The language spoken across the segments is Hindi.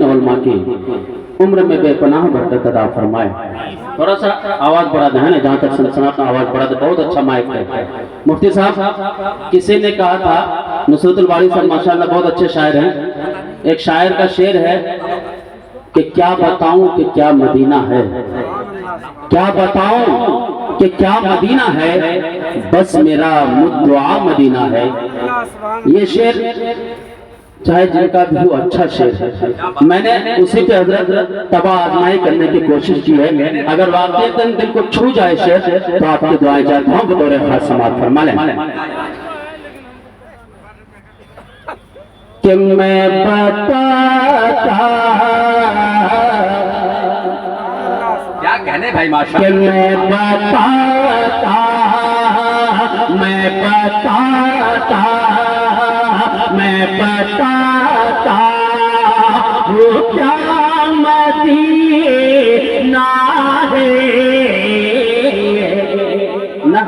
उलमा की उम्र में बेपनाह बरकत अता फरमाए। थोड़ा सा आवाज बढ़ा दें ना, जहाँ तक सनसनाट आवाज बढ़ा दे, बहुत अच्छा माइक है। मुफ्ती साहब, किसी ने कहा था, नुसरतुल बारी साहब माशाल्लाह बहुत अच्छे शायर हैं। एक शायर का शेर है कि क्या बताऊं कि क्या मदीना है, क्या बताऊं कि क्या मदीना है, बस मेरा मुद्दुआ मदीना है। ये शेर चाहे जिनका भी हो अच्छा शेर है, मैंने उसी पे हजरत तबा आजमाई करने की कोशिश की है। अगर वाकई दिल को छू जाए शेर तो आपकी दुआएं चाहता हूँ बतौर खास समाअत फरमा लें कि मैं बताता क्या कहने भाई माशा, कि मैं बताता मैं बताता वो क्या मदीना है ना।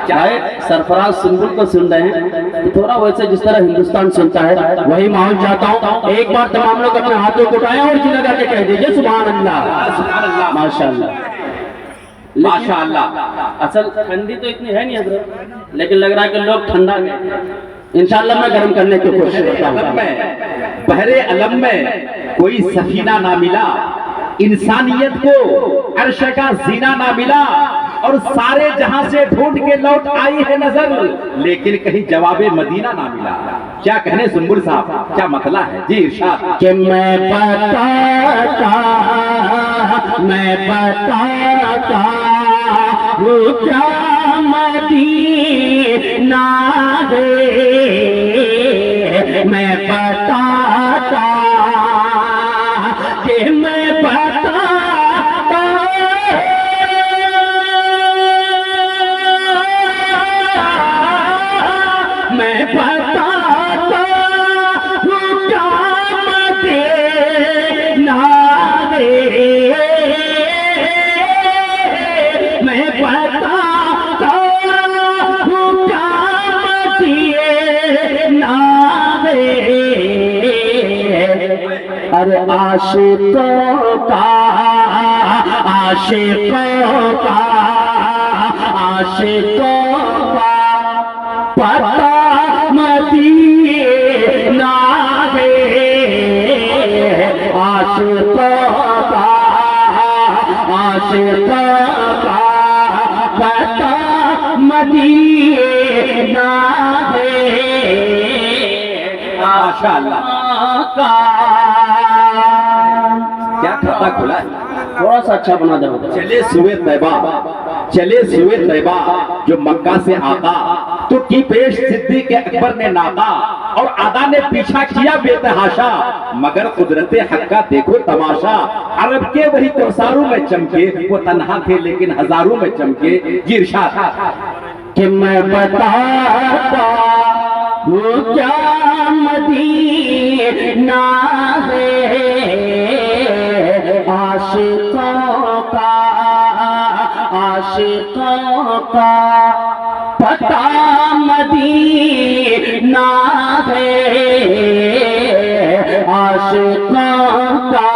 चाहे सरफराज सुनबुल को सुन रहे हैं, थोड़ा वैसे जिस तरह हिंदुस्तान सुनता है वही माहौल चाहता हूँ। एक बार तमाम लोग अपने हाथों को उठाएं और जिला करके कह दीजिए सुभान अल्लाह माशाअल्लाह माशाअल्लाह। असल ठंडी तो इतनी है नहीं हजरत, लेकिन लग रहा है कि लोग ठंडा गए। इंशाअल्लाह मैं गर्म करने की कोशिश करता हूँ। बहरे अलम में कोई सफीना ना मिला, इंसानियत को अर्श का जीना ना मिला, और सारे जहां से ढूंढ के लौट आई है नजर, लेकिन कहीं जवाबे मदीना ना मिला। क्या कहने सुंबुल साहब, क्या मतला है जी इरशाद। कि मैं बताता वो क्या मदीना है, मैं बताता कि मैं बताता मैं बताता वो क्या मदीना है, मैं बताता वो क्या मदीना है। अरे आशिकों का पता मदीना है, आशिकों का पता मदीना है। माशाअल्लाह, क्या खाता खुला है। थोड़ा सा अच्छा बना दो। चले सुए तैबा जो मक्का से आका, तो की पेश सिद्दीक के अकबर ने नाका, और आदा ने पीछा किया बेतहाशा, मगर कुदरते हक का देखो तमाशा। अरब के वही कौसारों में चमके, वो तन्हा थे लेकिन हजारों में चमके। जी इरशाद कि मैं बताता वो क्या मदीना है, आशिकों का पता मदीना है, आशिकों का।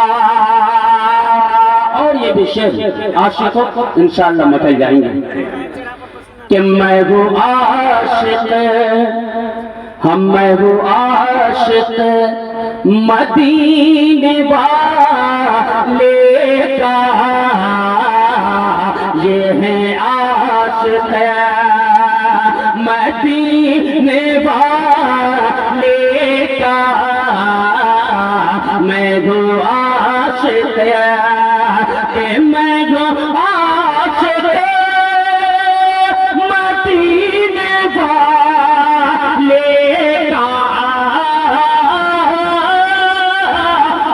और ये भी शेर आशिकों को इंशाअल्लाह मचल जाएंगे कि मैं हूँ आशिक, मैं हूँ आशिक मदीने वाले का, ये है आशिक मदीने वाले का, मैं हूँ आशिक कि मैं हूँ आशिक मदीने वाले का,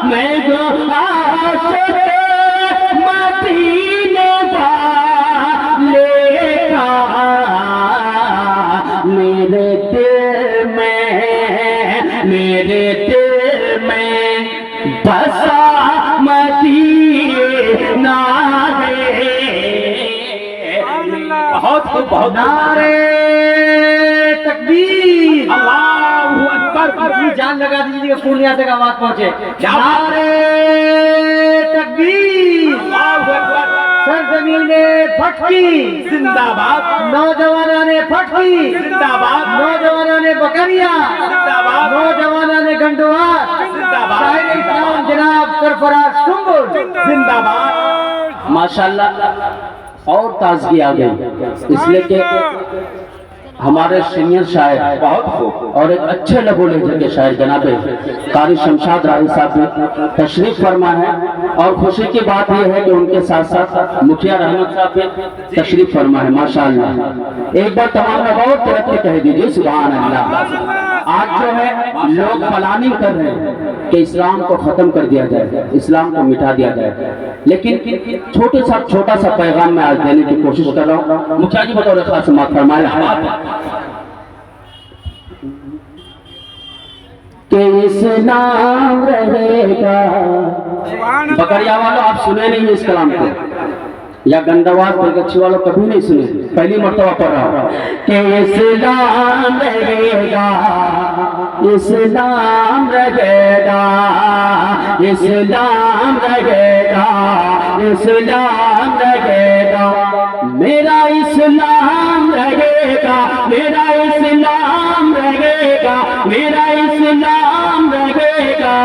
मैं हूँ आशिक मदीने वाले का। मेरे दिल में बसा मदीना है। बहुत नारे तकबीर, अल्लाहू अकबर। पर अपनी जान लगा दीजिए, पूर्णिया तक आवाज पहुंचे। क्या नारे तकबीर, सरजमीने फटकी, जिंदाबाद, नौजवानों ने फटकी, जिंदाबाद, नौजवानों ने बकरिया, जिंदाबाद, नौजवानों ने गंडुआ, जिंदाबाद, शाहिद इस्लाम जनाब सरफराज सुंबुल, जिंदाबाद। माशाल्लाह और ताजगी आ गई, इसलिए कि हमारे सीनियर शायर बहुत खूब। और एक अच्छे लघु लेखक के शायर जनाबे कारी शमशाद राही साहब भी तशरीफ फरमा है। और खुशी की बात यह है कि उनके साथ साथ मुखिया रहमत साहब भी तशरीफ फरमा है। माशाअल्लाह, एक बार तमाम में बहुत तरक्की कह दीजिए सुभान अल्लाह। आज जो है लोग प्लानिंग कर रहे हैं कि इस्लाम को खत्म कर दिया जाए, इस्लाम को मिटा दिया जाए, लेकिन छोटा सा पैगाम मैं आज देने की कोशिश कर रहा हूँ। मुखिया जी बतौर खास फरमाया कि इस्लाम रहेगा। बकरिया वालों आप सुने नहीं इस कलाम को, या गंदावाद बरगच्छी वालों कभी नहीं सुने, पहली मर्तबा पढ़ रहा हूं कि इस्लाम रहेगा, इस्लाम रहेगा, इस्लाम रहेगा, इस्लाम रहेगा, मेरा इस्लाम रहेगा, मेरा इस्लाम रहेगा, मेरा इस्लाम रहेगा,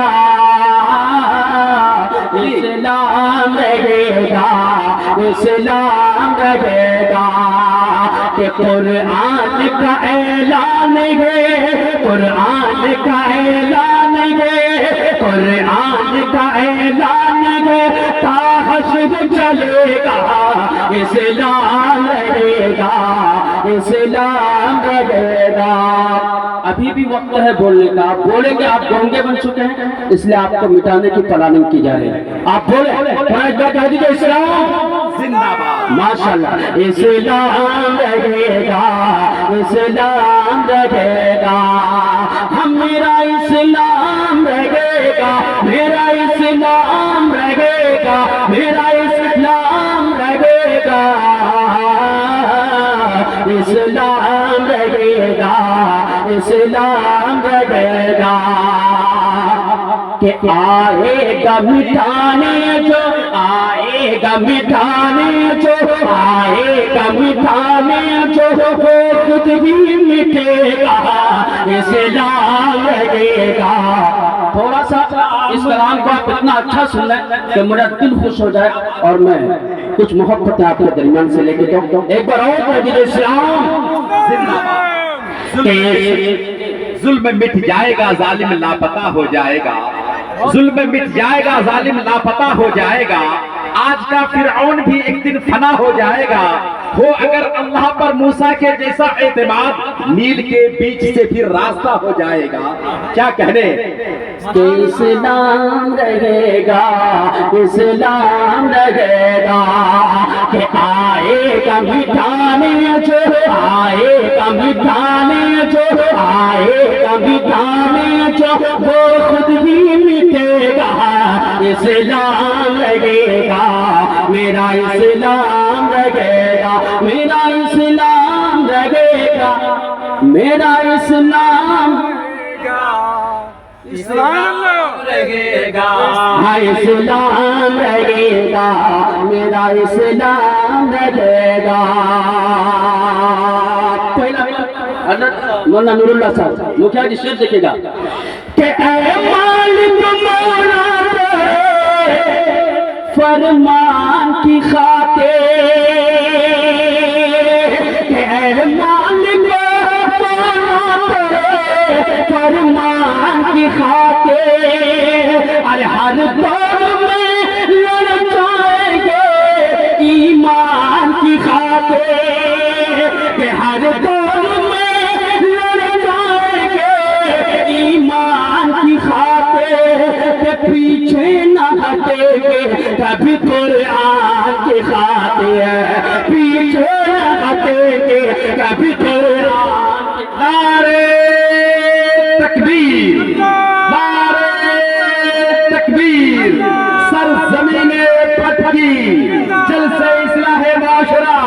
इस्लाम रहेगा, इस्लाम रहेगा। कि कुरान का ऐलान है, कुरान का ऐलान है, कुरान का ऐलान है, ता हश्र चलेगा, इस्लाम रहेगा, इस्लाम रहेगा। अभी भी वक्त है बोलने का, आप बोलेंगे, आप गूंगे बन चुके हैं, इसलिए आपको मिटाने की प्लानिंग की जा रही है। आप बोले कह दीजिए इस्लाम जिंदाबाद, माशाल्लाह, इस्लाम रहेगा, इस्लाम रहेगा, हम मेरा इस्लाम रहेगा, मेरा इस्लाम रहेगा, मेरा इस्लाम रहेगा, इस्लाम रहेगा, इस्लाम रहेगा। कि आएगा मिटाने जो, आएगा मिटाने जो, आएगा मिटाने जो, वो खुद भी मिटेगा, इस्लाम लगेगा। थोड़ा सा इस कलाम को आप इतना अच्छा सुन लें कि मेरा दिल खुश हो जाए और मैं कुछ मोहब्बत आपके दरमियान से लेके जाऊँ। एक बार और कह दीजिए इस्लाम जुल्म मिट जाएगा, जालिम लापता हो जाएगा, जुल्म मिट जाएगा, जालिम लापता हो जाएगा, आज का फिरऔन भी एक दिन फना हो जाएगा। हो अगर अल्लाह पर मूसा के जैसा एतमाद, नील के बीच से फिर रास्ता हो जाएगा। क्या कहने, इस्लाम रहेगा, इस्लाम रहेगा, कि आएगा मिटाने जो, आएगा मिटाने जो, आएगा मिटाने जो, वो खुद भी मिटेगा, इस्लाम लगेगा, मेरा इस्लाम लगेगा, मेरा इस्लाम लगेगा, मेरा इस्लाम लगेगा, हाँ इस्लाम लगेगा, मेरा इस्लाम लगेगा। पहला मौलाना नूरुल्लाह साहब मुखिया जी शेर देखिएगा कि ऐ मालिक मौला फरमान की खातिर, ऐ मालिक फरमान की खातिर, अरे हर दौर में लड़ जाएंगे ईमान की खातिर, हर दौर में लड़ जाएंगे ईमान की खातिर, पीछे न हटेंगे कभी कुरान की खातिर, पीछे न हटेंगे कभी कुरान की। नारे तकबीर, नारे तकबीर, सर ज़मीने फटकी, जलसे इस्लाह माशरा,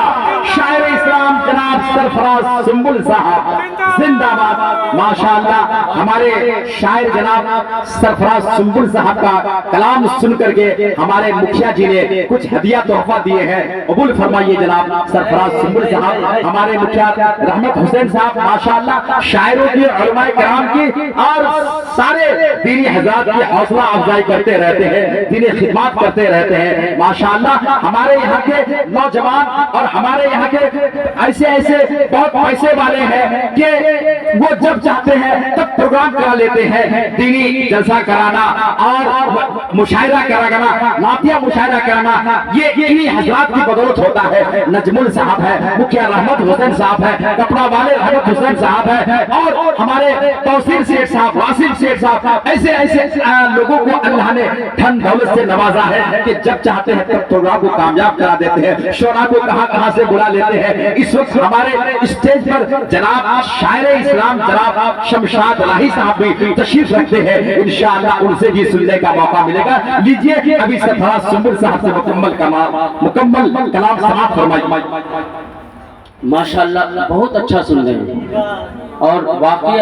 शायर इस्लाम जनाब सरफराज सुंबुल साहब जिंदाबाद। माशाअल्लाह हमारे शायर जनाब सरफराज सुंबुल साहब का कलाम सुन करके हमारे मुखिया जी ने कुछ हदिया तोहफा दिए हैं, कबूल फरमाइए जनाब सरफराज सुंबुल साहब। हमारे मुखिया रहमत हुसैन साहब माशाअल्लाह शायरों की, उलमाए किराम की और सारे दीनी हजरात की हौसला अफजाई करते रहते हैं, दीनी खिदमत करते रहते हैं माशाअल्लाह। हमारे यहाँ के नौजवान और हमारे यहाँ के ऐसे ऐसे बहुत पैसे वाले हैं कि वो जब चाहते हैं तब प्रोग्राम करा लेते हैं, दीनी जलसा कराना और मुशायरा कराना, नातिया मुशायरा कराना, ये इन्हीं हजरात की बदौलत होता है। नजमुल साहब है, मुखिया रहमत हुसैन साहब है, कपड़ा वाले रहमत हुसैन साहब है और हमारे तौसीर शेख साहब, वासिम शेख साहब, ऐसे ऐसे लोगों को अल्लाह ने धन दौलत से नवाजा है कि जब चाहते हैं तब प्रोग्राम को कामयाब करा देते हैं, शोरा को कहां कहां से बुला लेते हैं। इस वक्त हमारे स्टेज पर जनाब शायर इस्लाम जनाब शमशाद लाही साहब भी तशरीफ रखते हैं, इंशाअल्लाह उनसे भी सुनने का मौका मिलेगा। लीजिए अभी सरफराज सुंबुल साहब से मुकम्मल कलाम समाप्त फरमाइए। माशाअल्लाह बहुत अच्छा सुन रहे हैं और वाकई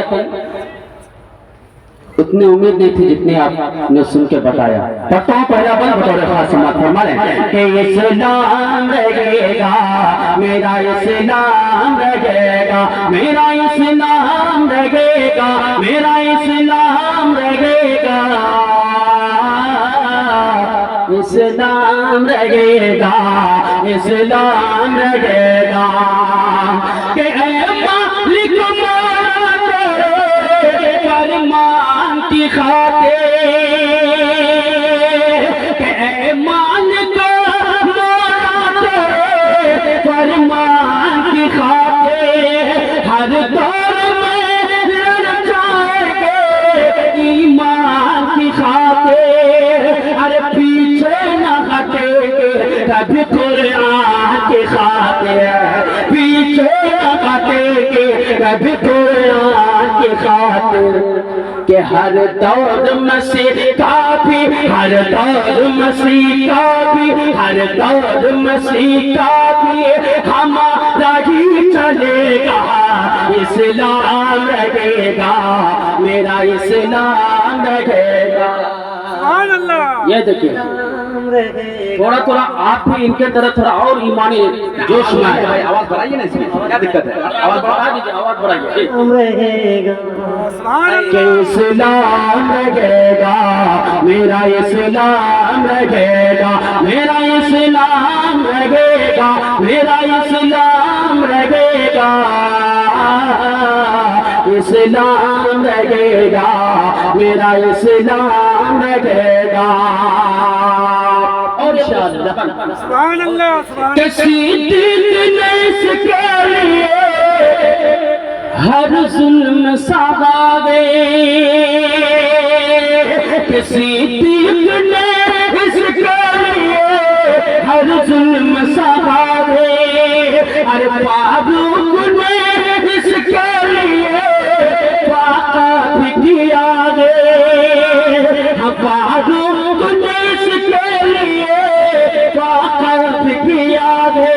उतनी उम्मीद नहीं थी जितनी आपने सुन के बताया। पढ़ता हूँ पहला बल बतौर खास समात फरमा रहे कि इस्लाम रहेगा मेरा, इस्लाम रहेगा मेरा, इस्लाम रहेगा मेरा, इस्लाम रहेगा, इस्लाम रहेगा, इस्लाम रहेगा कि मालिक फरमान की खातिर, मालिक फरमान की खातिर हर दौर में लड़ जाएंगे ईमान की खातिर, अरे पीछे न हटेंगे कभी कुरान की खातिर, पीछे न हटेंगे कभी कुरान की खातिर कि हर दौर मसीह का भी, हर दौर मसीह का भी, हर दौर मसीह का भी हमारा ही चलेगा, इस्लाम रहेगा मेरा, इस्लाम रहेगा। ये देखिए थोड़ा थोड़ा आप भी इनके तरह थोड़ा और ईमानी जोश में भाई आवाज बढ़ाइए ना, इसमें क्या दिक्कत है? आवाज बढ़ा दीजिए, आवाज बढ़ाइए। इस्लाम रहेगा मेरा, इस्लाम रहेगा मेरा, इस्लाम रहेगा मेरा, इस्लाम रहेगा, इस्लाम रहेगा मेरा, इस्लाम रहेगा। और किसी दिल ने इसके लिए हर जुल्म सहारे, किसी दिल ने इसके लिए हर जुल्म सहारे, अरे फारूक ने इसके लिए वाक़ा भी किया रे, फारूक ने इसके लिए वाक़ा भी किया रे,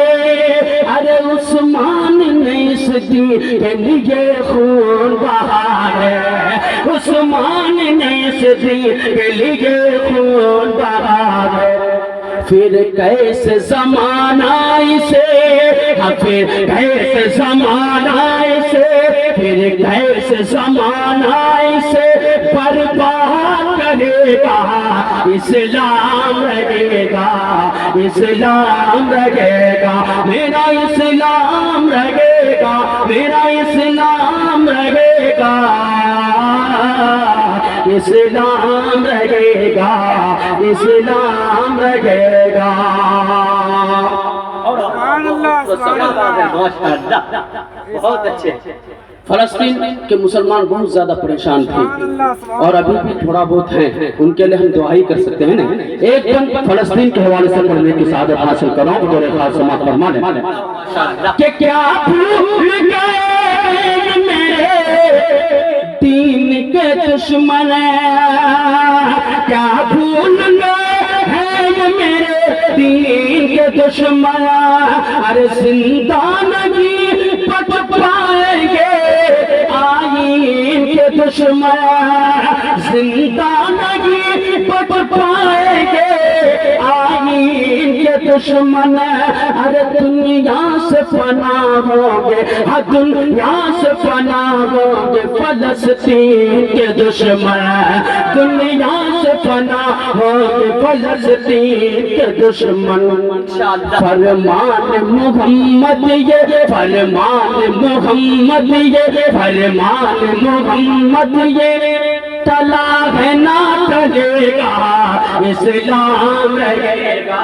अरे उस्मान ने इस दिन के लिए खून बहा है, उस्मान ने इस दिन के लिए खून बहा है। फिर कैसे जमाना इसे, फिर कैसे जमाना इसे, फिर कैसे जमाना इसे बर्बाद करेगा, इस्लाम रहेगा, इस्लाम रहेगा मेरा, इस्लाम रहेगा मेरा, इस्लाम रहेगा, इस्लाम रहेगा, इस्लाम रहेगा। बहुत अच्छे। फलस्तीन के मुसलमान बहुत ज्यादा परेशान थे और अभी भी थोड़ा बहुत है, उनके लिए हम दुआ ही कर सकते हैं ना। एक दिन फलस्तीन के हवाले से पढ़ने की सादत हासिल करो तो खास समाप्त फरमा लें कि क्या भूल गए मेरे दीन के दुश्मन, क्या भूल गए हैं मेरे दीन के दुश्मन, अरे जिंदा नहीं पट पाएंगे के दुश्मन जिंदा नहीं बच पाएंगे, आईन के दुश्मन अरे दुनिया से फना होंगे, हर दुनिया से फना होंगे। फलस्तीन के दुश्मन दुनिया से फना होंगे, फलस्तीन के दुश्मन। फरमान मोहम्मद ये, फरमान मोहम्मद ये, फरमान मोहम्मद ये, टला है ना टलेगा, इस्लाम रहेगा,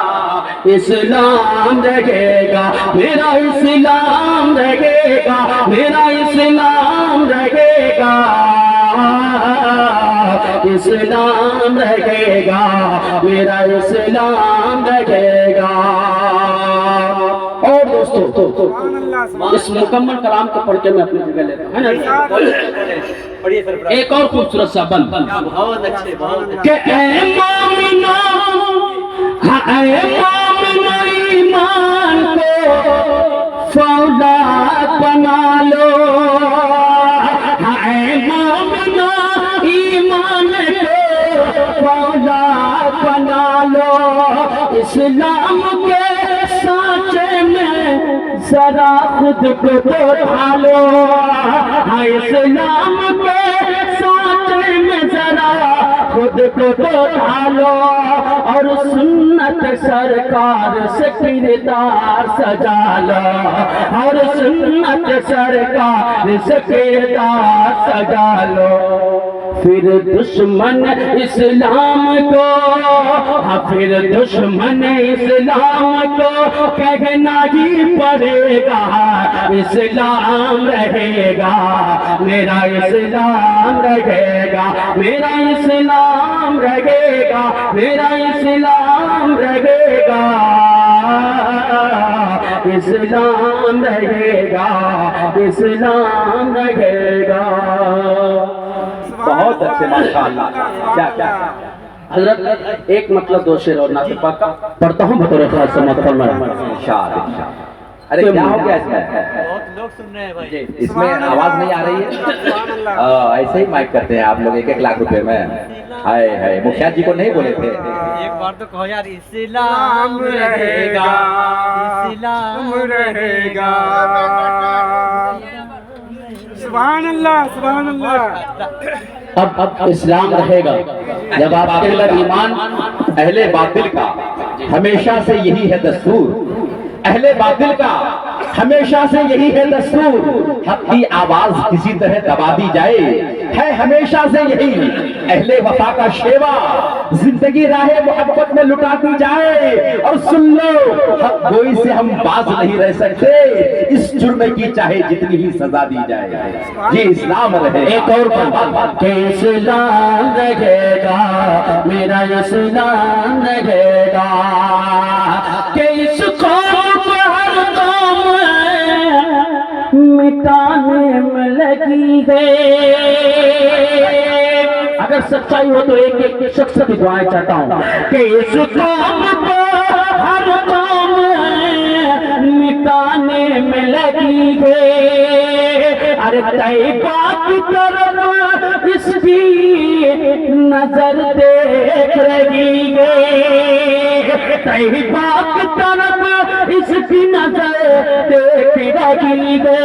इस्लाम रहेगा, मेरा इस्लाम रहेगा, मेरा इस्लाम रहेगा, इस्लाम रहेगा, मेरा इस्लाम रहेगा। और दोस्तों इस मुकम्मल कलाम को पढ़ के मैं अपनी जगह लेता हूँ, है ना। पढ़िए सर। एक और खूबसूरत सा बंद बहुत अच्छे, बहुत अच्छे। कि ऐ मोमिनो, हाँ ऐ मोमिनो ईमान को फौलाद बना लो, हाँ ऐ मोमिनो ईमान को फौलाद बना लो। इस्लाम के सांचे में जरा खुद को तो ढालो, हाँ इस्लाम के सांचे में जरा खुद को तो ढालो, और सुन्नत सरकार से किरदार सजा लो, और सुन्नत सरकार से किरदार सजा लो। फिर दुश्मन इस्लाम को, हाँ फिर दुश्मन इस्लाम को कहना ही पड़ेगा, इस्लाम रहेगा, मेरा इस्लाम रहेगा, मेरा इस्लाम रहेगा, मेरा इस्लाम रहेगा, इस्लाम रहेगा, इस्लाम रहेगा। बहुत अच्छे, माशाअल्लाह। क्या क्या हजरत एक मतलब दो शेर और नाते पाक का पढ़ता हूँ बतौर खास समात फरमाया। अरे क्या हो गया इसमें? बहुत लोग सुन रहे हैं भाई। इसमें आवाज नहीं आ रही है? ऐसे ही माइक करते हैं आप लोग 1-1 लाख रुपए में। हाय हाय, मुखिया जी को नहीं बोले थे? एक बार तो कहो यार, इस्लाम रहेगा, इस्लाम रहेगा। सुभान अल्लाह, सुभान अल्लाह। अब इस्लाम रहेगा जब आपके अंदर ईमान। अहले बातिल का हमेशा से यही है दस्तूर, अहले बातिल का हमेशा से यही है दस्तूर, हक की आवाज किसी तरह दबा दी जाए, है हमेशा से यही अहले वफा का शेवा, जिंदगी राहे मोहब्बत में लुटा दी जाए। और सुन लो, हक गोई से हम बाज नहीं रह सकते, इस जुर्म की चाहे जितनी ही सजा दी जाए, ये इस्लाम रहे। एक और बात कि इस्लाम रहेगा, मेरा इस्लाम रहेगा, कि इस कौम पर हर कौम मिटाने में लगी है। अगर सच्चाई हो तो एक एक शख्स की दुआएं चाहता हूँ कि इस कौम को हर कौम मिटाने में लगी है। अरे तैयबा की तरफ इसकी नजर देख रही है, तैयबा की तरफ इसकी नजर देख रही है।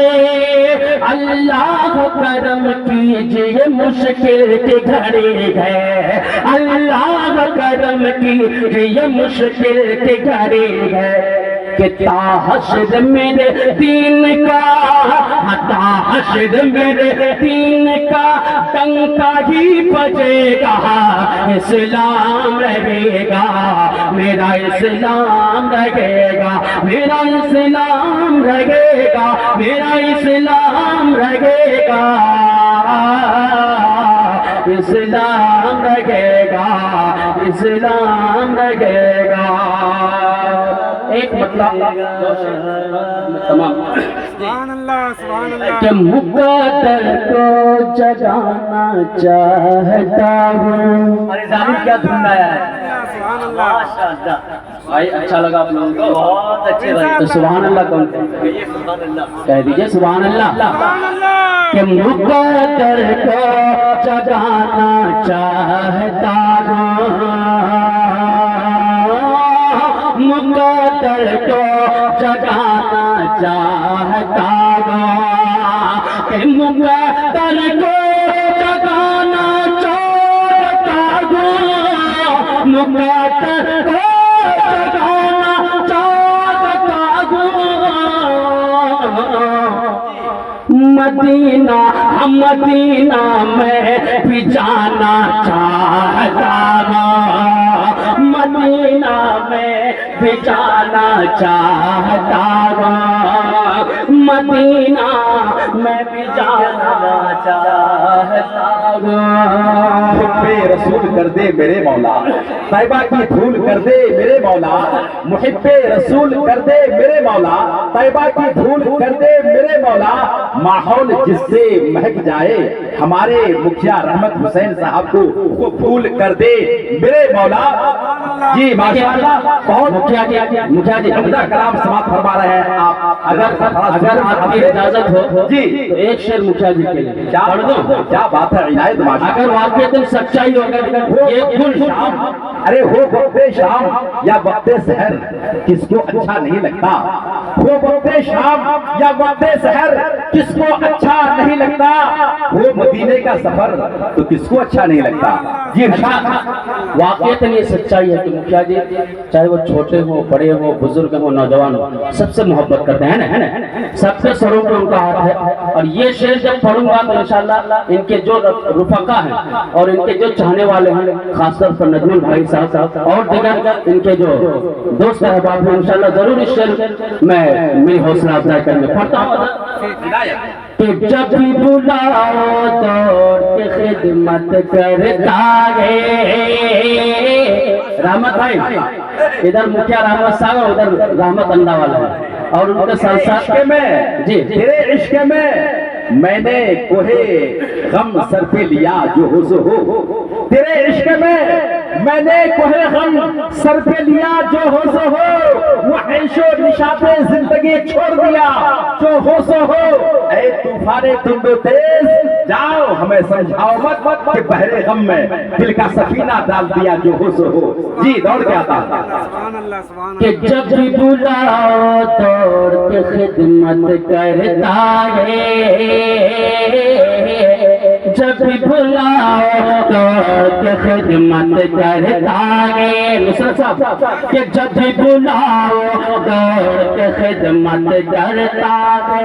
अल्लाह करम कीजिए मुश्किल की घड़ी है, अल्लाह करम कीजिए मुश्किल की घड़ी है। कि ताहशर मेरे दीन का, ताहशर मेरे दीन का टंका ही बजेगा, इस्लाम रहेगा, मेरा इस्लाम रहेगा, मेरा इस्लाम रहेगा, मेरा इस्लाम रहेगा, इस्लाम रहेगा, इस्लाम रहेगा। एक लगता। तमाम सुभान अल्लाह कि मुकद्दर को जगाना चाहता हूँ। अरे जालिम क्या धुन आया है, सुभान अल्लाह माशाअल्लाह भाई अच्छा लगा आप लोगों को? बहुत अच्छे भाई। तो सुभान अल्लाह कौन कहे? ये सुभान अल्लाह कह दीजिए सुभान अल्लाह। सुभान अल्लाह कि मुकद्दर को जगाना चाहता हूँ, मुकद्दर को जगाना चाहता हूँ, कि मुकद्दर को जगाना चाहता हूँ, मुकद्दर को जगाना चाहता हूँ। मदीना मदीना में भी जाना चाहता हूँ, मदीना में भी जाना चाहता हूँ, मदीना में भी जाना चाहता हूँ। मुहिब्बे रसूल कर दे मेरे मौला, तैयबा की धूल कर दे मेरे मौला, मुहिब्बे रसूल कर दे मेरे मौला, तैयबा की धूल कर दे मेरे मौला। माहौल जिससे महक जाए हमारे मुखिया रहमत हुसैन साहब को वो फूल कर दे मेरे मौला। जी माशाअल्लाह, बहुत मुखिया जी अपना कलाम समाप्त फरमा रहे हैं आप। अगर आपकी इजाजत हो जी तो एक शेर मुखिया जी के लिए क्या पढ़ दो। क्या बात है, इनायत माशाअल्लाह। अगर वाकई सच्चाई होगा ये फुल शाम, अरे हो वक्ते शाम या वक्ते सहर किसको अच्छा नहीं लगता, हो वक्ते शाम या वक्ते सहर किसको अच्छा नहीं लगता, हो मदीने का सफर तो किसको अच्छा नहीं लगता। जी वाकई ये सच्चाई है कि मुखिया जी चाहे वो छोटे हो बड़े हो बुजुर्ग हो नौजवान हो सबसे मोहब्बत करते हैं, है ना? सबके स्वरों पे उनका हाथ है। और ये शेर जब पढ़ूंगा तो इंशाल्लाह इनके जो रुफका हैं और इनके जो चाहने वाले हैं, खासतौर पर नजमुल भाई साहब और दीगर इनके जो दोस्त अहबाब हैं, इंशाल्लाह जरूर इस शेर में मेरी हौसला अफजाई करने पढ़ता हूँ कि जब भी बुलाओ दौड़ के खिदमत करता है। रहमत भाई इधर मुखिया रहमत साहब, उधर रहमत अंडा वाला है और उनके साथ साथ में जी तेरे इश्क में मैंने कोहे गम सर पे लिया जो हो सो हो, तेरे इश्क में मैंने कोहे गम सर पे लिया जो हो सो हो, वो ऐशो निशाते जिंदगी छोड़ दिया जो हो सो हो। ऐ तूफाने तुम तो तेज जाओ, हमें समझाओ मत कि बहरे गम में दिल का सफीना डाल दिया जो हो सो हो। जी दौड़ के आता सुभान अल्लाह सुभान कि जब भी बुलाओ दौड़ के खिदमत करता है, जब भी बुलाओ दौड़ के खिदमत करता है। नुसरत साहब कि जब भी बुलाओ दौड़ के खिदमत करता है।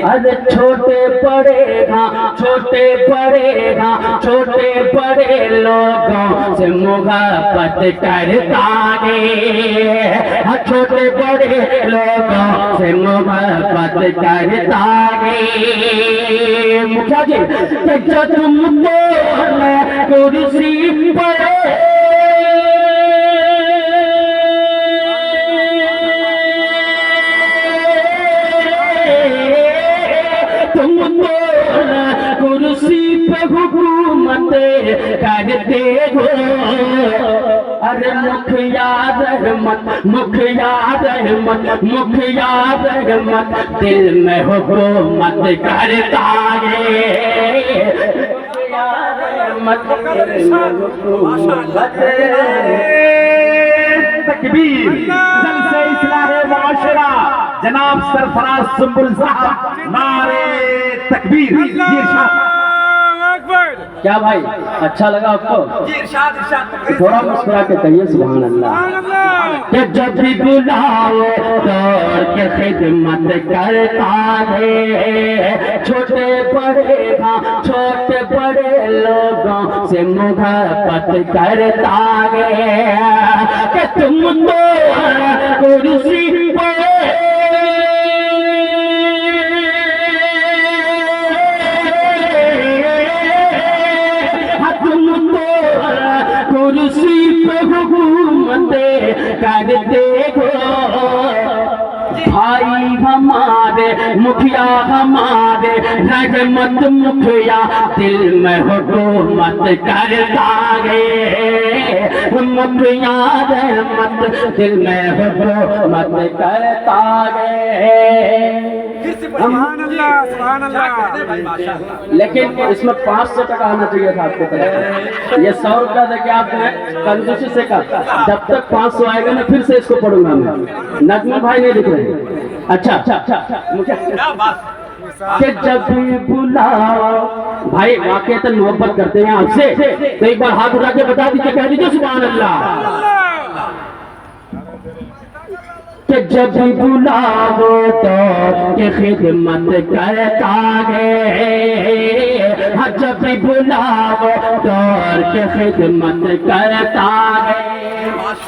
अरे छोटे पड़ेगा छोटे पड़ेगा छोटे बड़े लोगों से मुहब्बत करता है, छोटे बड़े लोगों से मुहब्बत करता है। मुखिया जी जब तुम कुर्सी पर कुर्सी पे हुकूमत करते हो, अरे मुखिया रहमत मुखिया रहमत मुखिया रहमत दिल में हुकूमत करता है। मुखिया रहमत दिल में हुकूमत तकबीर जलसे इस्लाहे मुआशरा जनाब सरफराज सुंबुल साहब, नारे तकबीर। ये इरशाद क्या भाई अच्छा लगा आपको? ये इरशाद इरशाद थोड़ा मुस्कुरा के कहिए सुभान अल्लाह। कि जब भी बुलाओ दौड़ के खिदमत करता है, छोटे छोटे बड़े लोगों से मुहब्बत करता है। कि तुम तो कुर्सी पर कुर्सी पे हुकूमत करते हो, भाई हमारे मुखिया हमारे रहमत मुखिया दिल में हुकूमत करता है, मुखिया रहमत दिल में हुकूमत करता है। सुभान अल्लाह, सुभान अल्लाह। लेकिन इसमें 500 टका आना चाहिए था आपको पता। ये 100 रुपया देके आपने कंजूसी से कहा, जब तक 500 आएगा ना फिर से इसको पढ़ूंगा मैं। नजमा भाई नहीं दिख रहे। अच्छा मुझे कि जब भी बुलाओ भाई वाकई तो मोहब्बत करते हैं आपसे, तो एक बार हाथ उठा के बता दीजिए, कह दीजिए सुभान अल्लाह। कि जब भी बुलाओ तो के खिदमत करता है, हाँ जब भी बुलाओ तो के खिदमत करता है।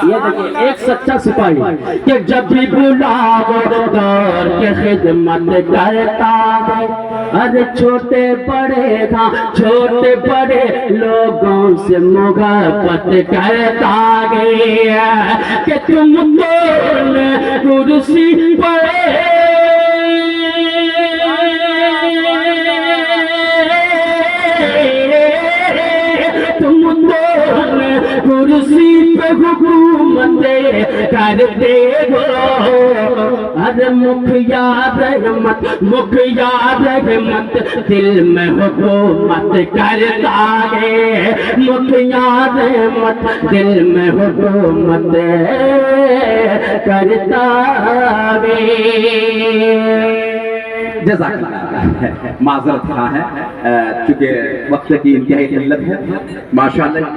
ये देखिए एक सच्चा सिपाही कि जब भी बुलाओ दौर के खिदमत करता है। अरे छोटे बड़े छोटे बड़े लोगों से मोहब्बत करता है कि तुम तो कुर्सी पर तुम तो कुर्सी पे हुकूमत करते हो। अरे मुखिया रहमत दिल में हुकूमत करता है, मुखिया रहमत दिल में हुकूमत करता है। जज़ाकल्लाह। माजरत खा है चूंकि वक्त की इंतहाई किल्लत है। माशाअल्लाह।